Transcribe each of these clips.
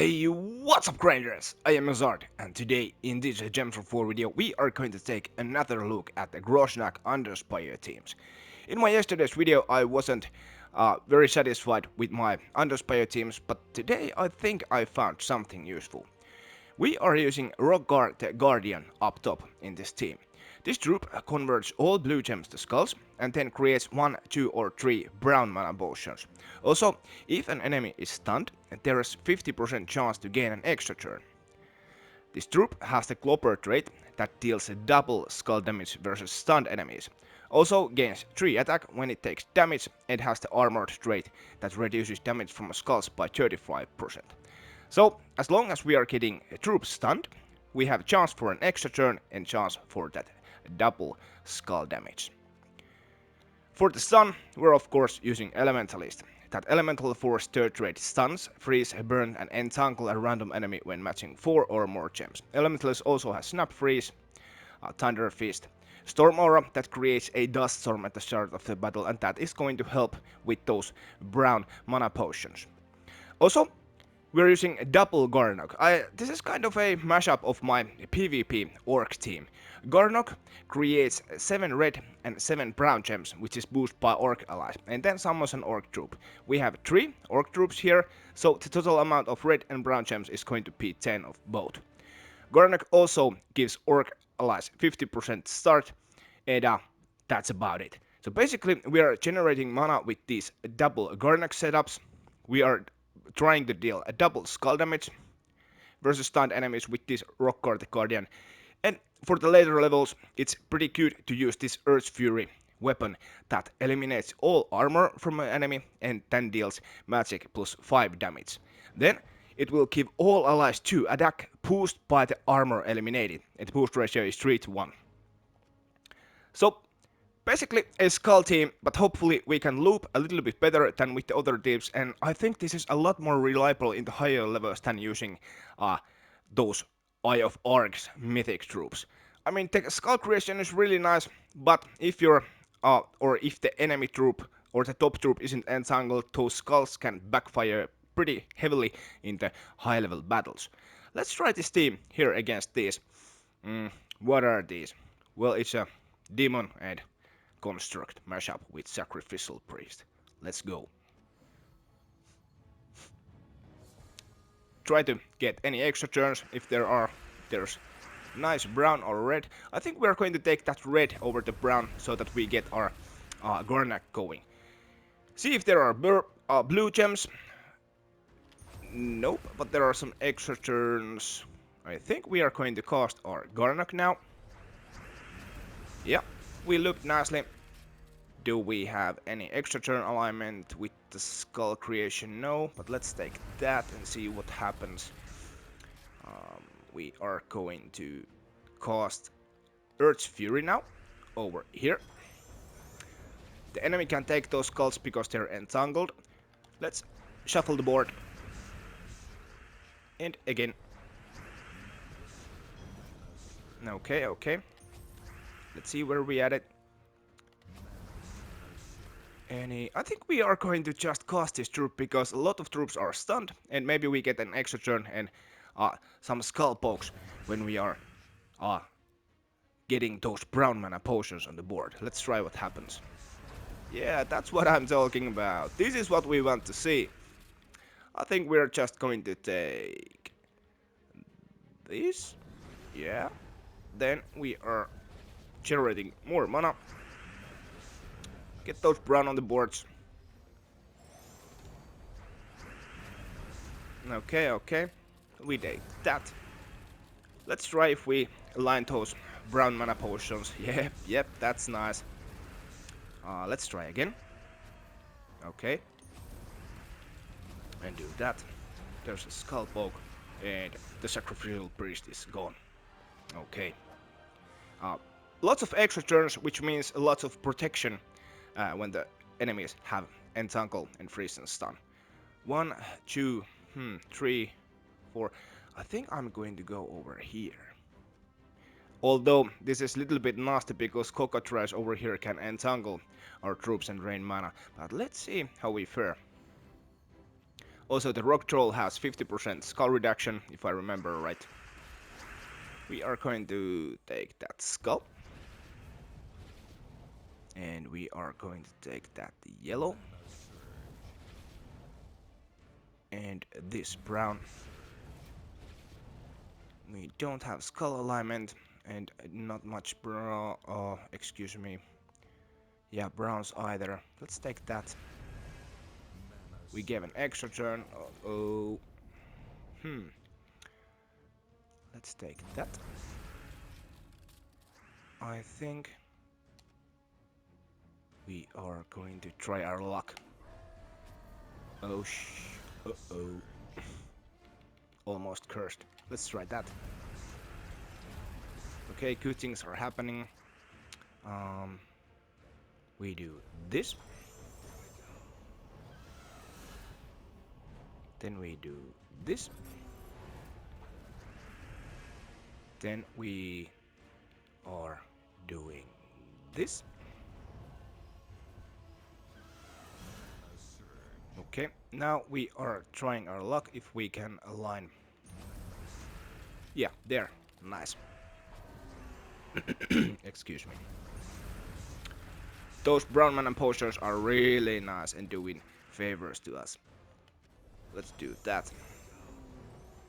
Hey, what's up grinders? I am Azard, and today in this Gems of 4 video we are going to take another look at the Grosh-Nak Underspire teams. In my yesterday's video I wasn't very satisfied with my Underspire teams, but today I think I found something useful. We are using Rockguard the Guardian up top in this team. This troop converts all blue gems to skulls and then creates 1, 2 or 3 brown mana potions. Also, if an enemy is stunned, there is 50% chance to gain an extra turn. This troop has the Clopper trait that deals double skull damage versus stunned enemies. Also gains 3 attack when it takes damage and has the Armored trait that reduces damage from skulls by 35%. So, as long as we are getting troops stunned, we have chance for an extra turn and chance for that double skull damage. For the stun, we're of course using Elementalist. That Elemental Force third trait stuns, freeze, burn and entangle a random enemy when matching 4 or more gems. Elementalist also has Snap Freeze, Thunder Fist, Storm Aura that creates a dust storm at the start of the battle, and that is going to help with those brown mana potions. Also, we're using a double Garnock. This is kind of a mashup of my PvP orc team. Garnock creates 7 red and 7 brown gems, which is boosted by orc allies, and then summons an orc troop. We have 3 orc troops here, so the total amount of red and brown gems is going to be 10 of both. Garnock also gives orc allies 50% start, and that's about it. So basically, we are generating mana with these double Garnock setups. We are trying to deal a double skull damage versus stunned enemies with this Rockguard the Guardian. And for the later levels, it's pretty good to use this Earth Fury weapon that eliminates all armor from an enemy and then deals magic plus 5 damage. Then it will give all allies 2 attack boost by the armor eliminated, and the boost ratio is 3 to 1. So basically a skull team, but hopefully we can loop a little bit better than with the other teams, and I think this is a lot more reliable in the higher levels than using those Eye of Arcs mythic troops. I mean, the skull creation is really nice, but if you're or if the enemy troop or the top troop isn't entangled, those skulls can backfire pretty heavily in the high level battles. Let's try this team here against these. What are these? Well, it's a demon and construct mashup with sacrificial priest. Let's go. Try to get any extra turns if there's nice brown or red. I think we're going to take that red over the brown so that we get our Garnock going. See if there are blue gems. Nope, but there are some extra turns. I think we are going to cast our Garnock now. Yeah, we looked nicely. Do we have any extra turn alignment with the skull creation? No, but let's take that and see what happens. We are going to cast Earth's Fury now over here. The enemy can take those skulls because they're entangled. Let's shuffle the board. And again. Okay. Let's see where we at it. I think we are going to just cast this troop because a lot of troops are stunned, and maybe we get an extra turn and some skull pokes when we are getting those brown mana potions on the board. Let's try what happens. Yeah, that's what I'm talking about. This is what we want to see. I think we're just going to take this. Yeah. Then we are generating more mana. Get those brown on the boards. Okay. We take that. Let's try if we align those brown mana potions. Yep, that's nice. Let's try again. Okay. And do that. There's a skull poke, and the sacrificial priest is gone. Okay. Lots of extra turns, which means lots of protection when the enemies have entangle and freeze and stun. 1, 2, 3, 4. I think I'm going to go over here. Although this is a little bit nasty because Cockatrice over here can entangle our troops and drain mana. But let's see how we fare. Also, the rock troll has 50% skull reduction, if I remember right. We are going to take that skull. And we are going to take that yellow. And this brown. We don't have skull alignment and not much brown. Oh, excuse me. Yeah, browns either. Let's take that. We gave an extra turn. Oh. Let's take that. I think we are going to try our luck. Oh uh-oh. Almost cursed. Let's try that. Okay, good things are happening. We do this. Then we do this. Then we are doing this. Okay, now we are trying our luck if we can align. Yeah, there. Nice. Excuse me. Those brown mana potions are really nice and doing favors to us. Let's do that.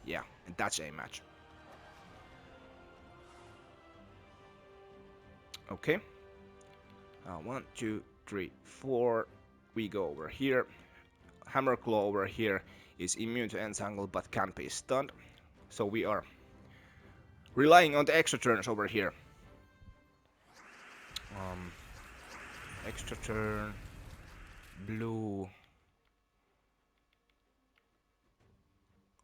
Yeah, and that's a match. Okay. 1, 2, 3, 4. We go over here. Hammerclaw over here is immune to entangle but can't be stunned. So we are relying on the extra turns over here. Extra turn. Blue.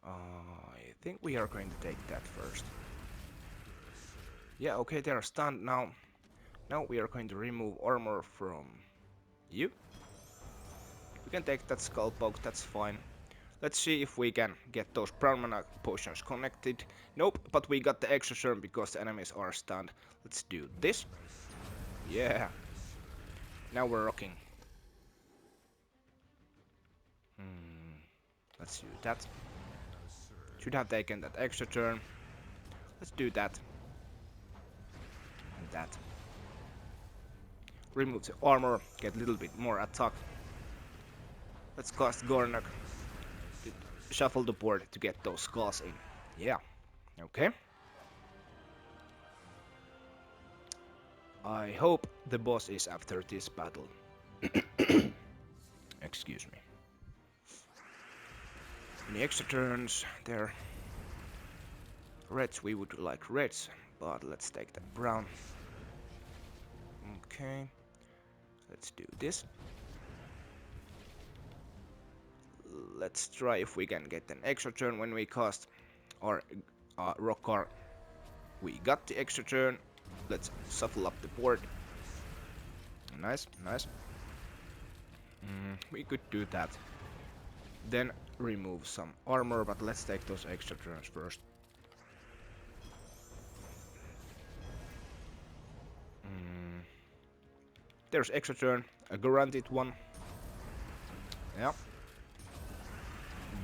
I think we are going to take that first. Yeah, okay, they are stunned now. Now we are going to remove armor from you. We can take that skull poke, that's fine. Let's see if we can get those brown mana potions connected. Nope, but we got the extra turn because the enemies are stunned. Let's do this. Yeah. Now we're rocking. Let's do that. Should have taken that extra turn. Let's do that. And that. Remove the armor, get a little bit more attack. Let's cast Geheron. Shuffle the board to get those skulls in. Yeah. Okay. I hope the boss is after this battle. Excuse me. Any extra turns there? Reds, we would like reds, but let's take that brown. Okay. Let's do this. Let's try if we can get an extra turn when we cast our rock card. We got the extra turn. Let's shuffle up the board. Nice, nice. We could do that. Then remove some armor, but let's take those extra turns first. There's extra turn, a guaranteed one. Yeah.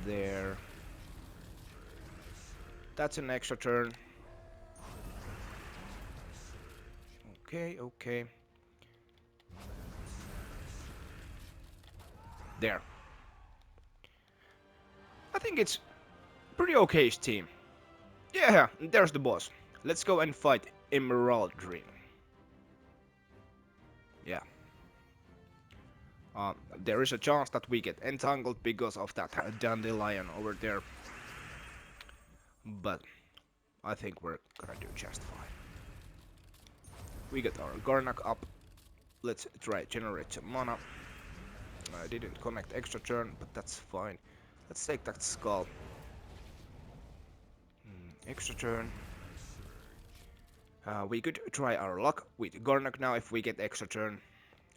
There. That's an extra turn. Okay, okay. There. I think it's pretty okay-ish team. Yeah, there's the boss. Let's go and fight Emerald Dream. Yeah. There is a chance that we get entangled because of that dandelion over there. But I think we're gonna do just fine. We got our Geheron up. Let's try generate some mana. I didn't connect extra turn, but that's fine. Let's take that skull. Extra turn. We could try our luck with Geheron now if we get extra turn.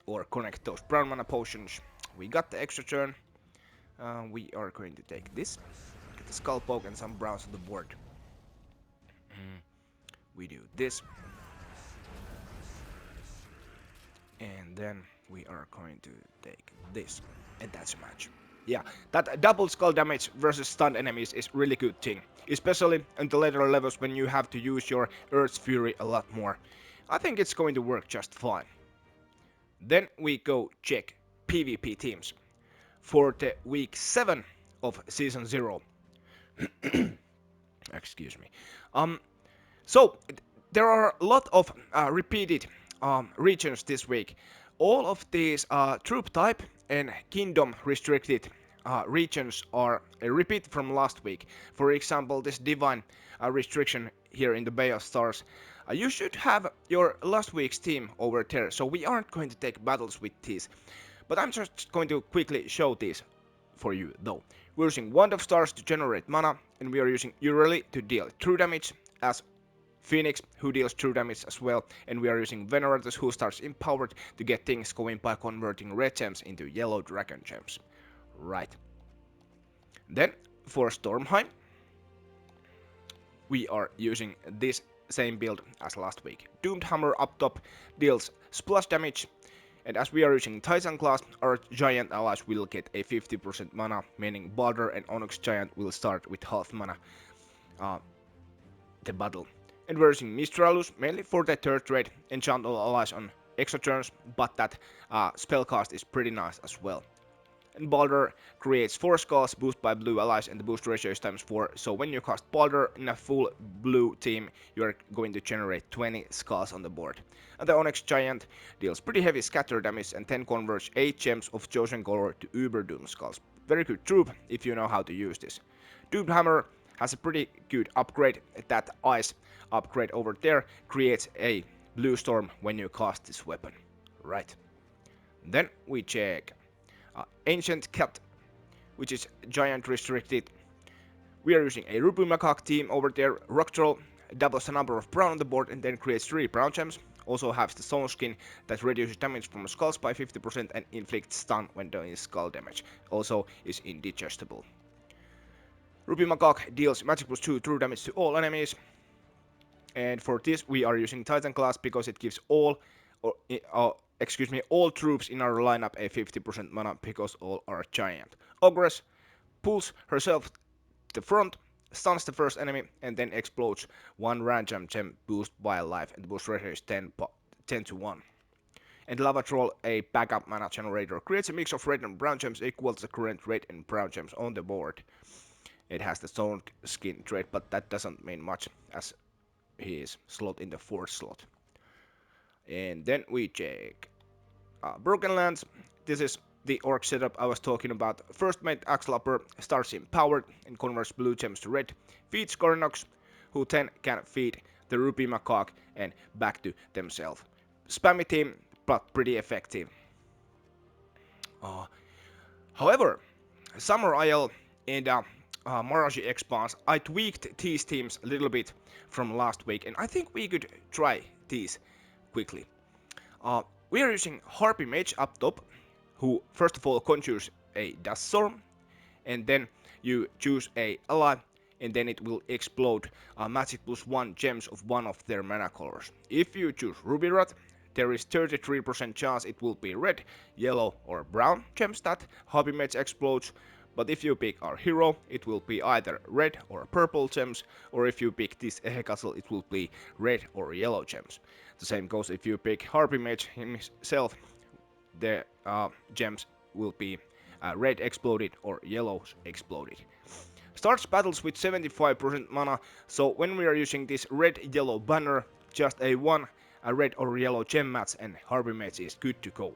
Or connect those brown mana potions. We got the extra turn. We are going to take this. Get the skull poke and some browns on the board. We do this. And then we are going to take this. And that's a match. Yeah, that double skull damage versus stunned enemies is really good thing, especially in the later levels when you have to use your Earth's Fury a lot more. I think it's going to work just fine. Then we go check PvP teams for the week 7 of season 0. Excuse me. So there are a lot of repeated regions this week. All of these troop type and kingdom restricted regions are a repeat from last week. For example, this divine restriction here in the Bay of Stars. You should have your last week's team over there, so we aren't going to take battles with these. But I'm just going to quickly show these for you though. We're using Wand of Stars to generate mana, and we are using Ureli to deal true damage, as Phoenix, who deals true damage as well, and we are using Veneratus, who starts empowered to get things going by converting red gems into yellow dragon gems. Right. Then, for Stormheim, we are using this same build as last week. Doomed Hammer up top deals splash damage, and as we are using Titan class, our giant allies will get a 50% mana, meaning Baldur and Onyx Giant will start with half mana the battle. And we're using Mistralus mainly for the third trade, enchant all allies on extra turns, but that spellcast is pretty nice as well. And Baldur creates 4 skulls boost by blue allies, and the boost ratio is times 4, so when you cast Baldur in a full blue team, you are going to generate 20 skulls on the board. And the Onyx Giant deals pretty heavy scatter damage and then converts 8 gems of chosen color to Uber Doom skulls. Very good troop if you know how to use this. Doomed Hammer has a pretty good upgrade. That ice upgrade over there creates a blue storm when you cast this weapon. Right. Then we check Ancient Khet, which is giant restricted. We are using a Ruby Macaque team over there. Rock Troll doubles the number of brown on the board and then creates 3 brown gems. Also has the Stone Skin that reduces damage from skulls by 50% and inflicts stun when doing skull damage. Also is indigestible. Ruby Macaque deals magic plus 2 true damage to all enemies. And for this we are using Titan class because it gives all troops in our lineup a 50% mana because all are giant. Ogress pulls herself to the front, stuns the first enemy, and then explodes 1 random gem boost by life, and the boost ratio is 10 to 1. And Lava Troll, a backup mana generator, creates a mix of red and brown gems equal to the current red and brown gems on the board. It has the Stone Skin trait, but that doesn't mean much as he is slot in the 4th slot. And then we check Broken Lands. This is the orc setup I was talking about. First mate Axelupper starts empowered and converts blue gems to red, feeds Cornox, who then can feed the Ruby Macaque and back to themselves. Spammy team, but pretty effective. However, Summer Isle and Maraji Expanse, I tweaked these teams a little bit from last week, and I think we could try these quickly. We are using Harpy Mage up top, who first of all conjures a Dust Storm, and then you choose a ally, and then it will explode magic plus 1 gems of one of their mana colors. If you choose Ruby Rat, there is 33% chance it will be red, yellow or brown gems that Harpy Mage explodes. But if you pick our hero, it will be either red or purple gems, or if you pick this Ehekastle, it will be red or yellow gems. The same goes if you pick Harpy Mage himself, the gems will be red exploded or yellow exploded. Starts battles with 75% mana, so when we are using this red-yellow banner, just a red or yellow gem match and Harpy Mage is good to go.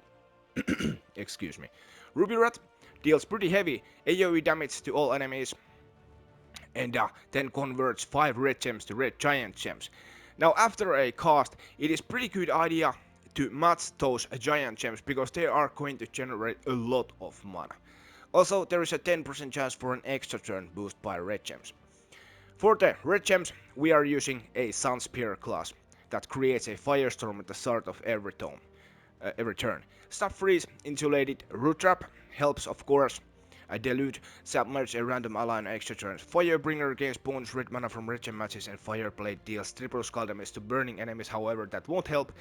Excuse me. Ruby Rat deals pretty heavy AoE damage to all enemies, and then converts 5 red gems to red giant gems. Now after a cast, it is pretty good idea to match those giant gems because they are going to generate a lot of mana. Also, there is a 10% chance for an extra turn boost by red gems. For the red gems, we are using a Sunspear class that creates a firestorm at the start of every turn. Stop freeze, insulated, root trap helps of course. Delude, submerge a random ally on extra turns. Firebringer gains bonus red mana from red gem matches, and Fireblade deals triple skull damage to burning enemies. However, that won't help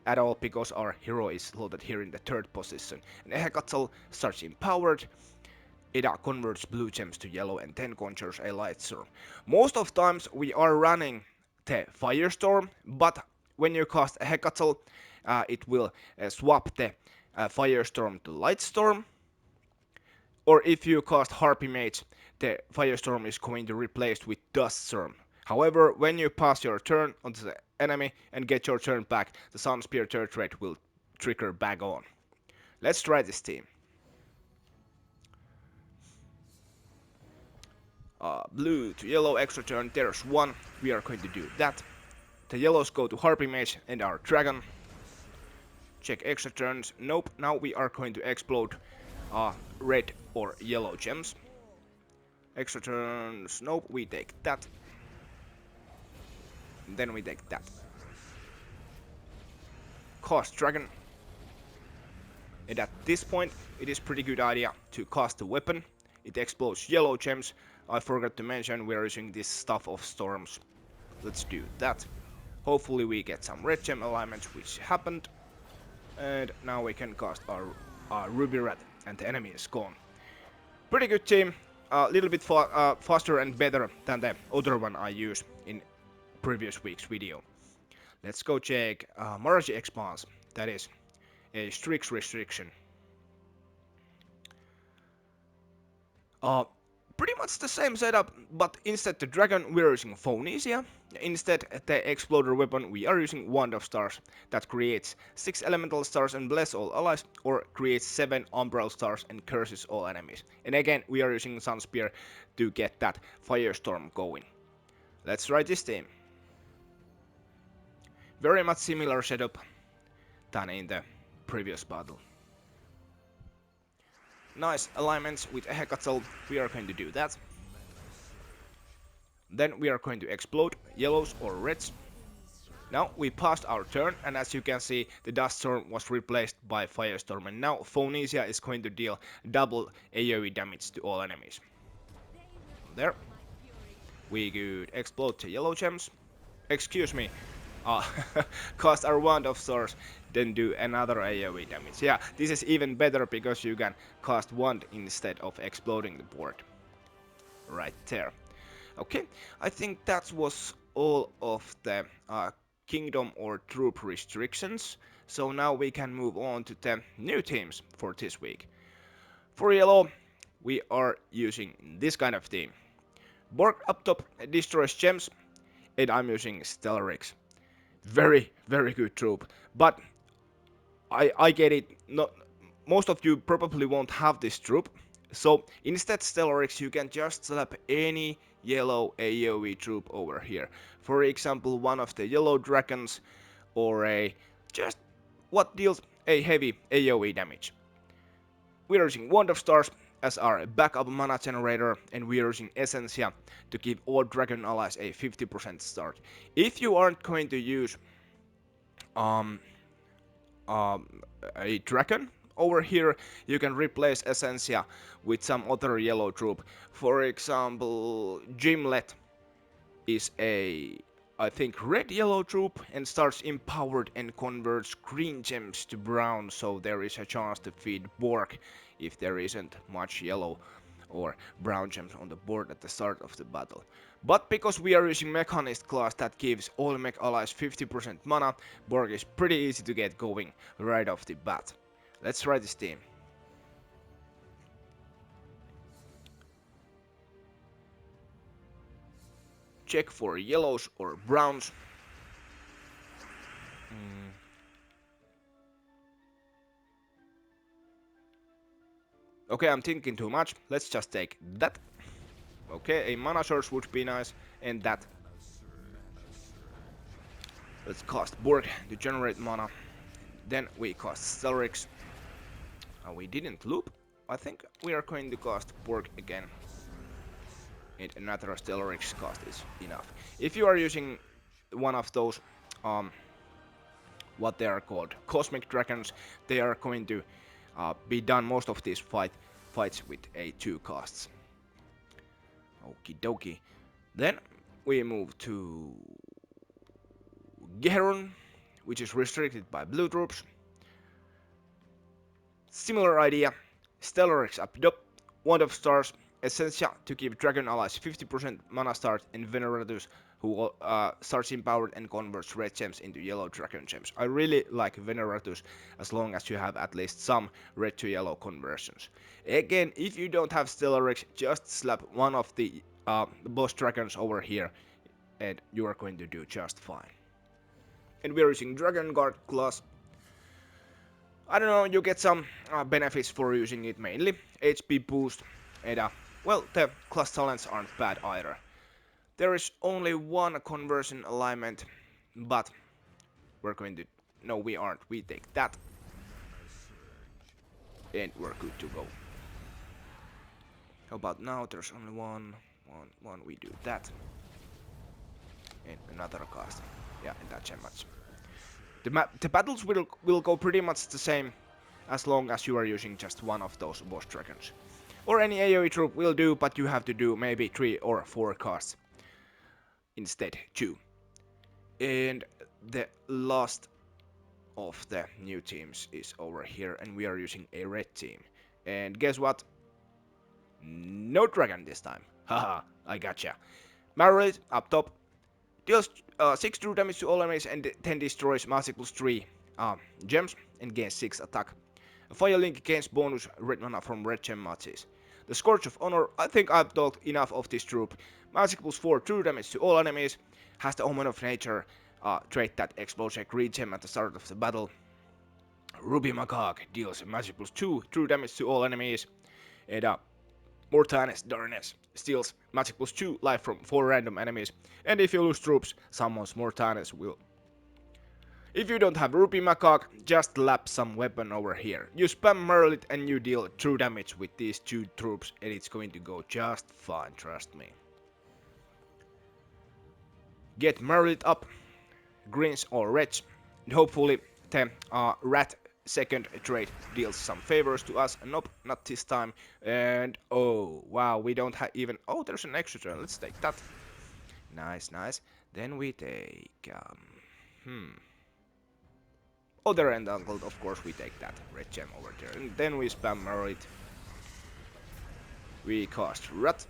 at all because our hero is slotted here in the 3rd position. And Ehekatzel starts empowered it converts blue gems to yellow and then conjures a light storm. Most of times we are running the firestorm, but when you cast a Hecatl, it will swap the firestorm to light storm. Or if you cast Harpy Mage, the firestorm is going to replace with dust storm. However, when you pass your turn onto the enemy and get your turn back, the Sunspear third rate will trigger back on. Let's try this team. Blue to yellow extra turn, there's one, we are going to do that. The yellows go to Harpy Mage and our dragon. Check extra turns, nope, now we are going to explode red or yellow gems. Extra turns, nope, we take that. Then we take that. Cast dragon. And at this point, it is pretty good idea to cast the weapon. It explodes yellow gems. I forgot to mention we are using this Stuff of Storms. Let's do that. Hopefully we get some red gem alignments, which happened. And now we can cast our Ruby Rat, and the enemy is gone. Pretty good team. A little bit faster and better than the other one I used in previous week's video. Let's go check Maraji Expanse. That is a Stryx restriction. Pretty much the same setup, but instead the dragon we are using Phonesia. Instead the exploder weapon we are using Wand of Stars that creates 6 elemental stars and bless all allies, or creates 7 umbral stars and curses all enemies. And again we are using Sunspear to get that firestorm going. Let's try this team. Very much similar setup than in the previous battle. Nice alignments with a Hecatl, we are going to do that. Then we are going to explode yellows or reds. Now we passed our turn, and as you can see the dust storm was replaced by firestorm, and now Phonesia is going to deal double AoE damage to all enemies. There. We could explode the yellow gems. Excuse me. Cast our Wand of Stars, then do another AoE damage. Yeah, this is even better because you can cast Wand instead of exploding the board. Right there. Okay, I think that was all of the kingdom or troop restrictions. So now we can move on to the new teams for this week. For yellow, we are using this kind of team. Borg up top destroys gems, and I'm using Stryx. Very good troop, but I get it. Not most of you probably won't have this troop, so instead Stryx you can just slap any yellow AoE troop over here. For example, one of the yellow dragons, or a just what deals a heavy AoE damage. We are using Wand of Stars as our backup mana generator, and we are using Essentia to give all dragon allies a 50% start. If you aren't going to use a dragon over here, you can replace Essentia with some other yellow troop. For example, Gimlet is a, I think, red-yellow troop and starts empowered and converts green gems to brown, so there is a chance to feed Borg if there isn't much yellow or brown gems on the board at the start of the battle. But because we are using Mechanist class that gives all mech allies 50% mana, Borg is pretty easy to get going right off the bat. Let's try this team. Check for yellows or browns. Okay, I'm thinking too much. Let's just take that. Okay, a mana source would be nice, and that. Let's cast Borg to generate mana. Then we cast Stryx. We didn't loop. I think we are going to cast Borg again. And another Stryx cast is enough. If you are using one of those, what they are called, Cosmic Dragons, they are going to be done most of these fights with a 2 casts. Okie dokie. Then we move to Geheron, which is restricted by blue troops. Similar idea. Stryx up top, Wand of Stars, essential to give Dragon allies 50% mana start and Veneratus who starts empowered and converts red gems into yellow dragon gems. I really like Veneratus as long as you have at least some red to yellow conversions. Again, if you don't have Stellarex, just slap one of the boss dragons over here and you are going to do just fine. And we're using Dragon Guard class. I don't know, you get some benefits for using it, mainly HP boost, and well, the class talents aren't bad either. There is only one conversion alignment, but we're going to... No, we aren't. We take that. And we're good to go. How about now? There's only one. We do that. And another cast. Yeah, and that gem match. The battles will go pretty much the same as long as you are using just one of those boss dragons. Or any AoE troop will do, but you have to do maybe 3 or 4 casts instead too. And the last of the new teams is over here, and we are using a red team. And guess what? No dragon this time. Haha, I gotcha. Maraji up top. Deals 6 true damage to all enemies and 10 destroys magic plus 3 gems and gains 6 attack. A Fire Link gains bonus red mana from red gem matches. The Scourge of Honor, I think I've talked enough of this troop. Magic plus 4 true damage to all enemies. Has the Omen of Nature trait that explodes a green gem at the start of the battle. Ruby Macaque deals magic plus 2 true damage to all enemies. And Mortanes Darkness steals magic plus 2 life from 4 random enemies, and if you lose troops, summons Mortanes will. If you don't have Ruby Macaque, just lap some weapon over here. You spam Merlit and you deal true damage with these 2 troops, and it's going to go just fine, trust me. Get Merlit up, greens or reds, and hopefully the rat second trait deals some favors to us. Nope, not this time. And oh wow, we don't have even... Oh, there's an extra turn. Let's take that. Nice, nice. Then we take other entangled, of course we take that red gem over there. And then we spam Merlit. We cast Rat.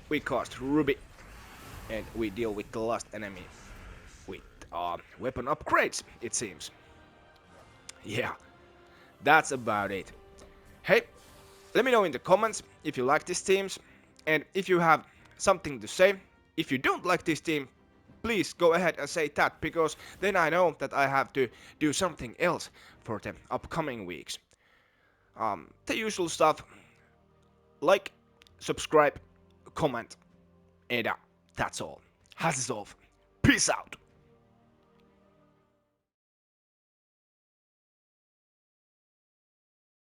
We cast Ruby. And we deal with the last enemy with weapon upgrades, it seems. Yeah, that's about it. Hey, let me know in the comments if you like these teams, and if you have something to say. If you don't like this team, please go ahead and say that, because then I know that I have to do something else for the upcoming weeks. The usual stuff, like, subscribe, comment, and that's all. Hats off. Peace out.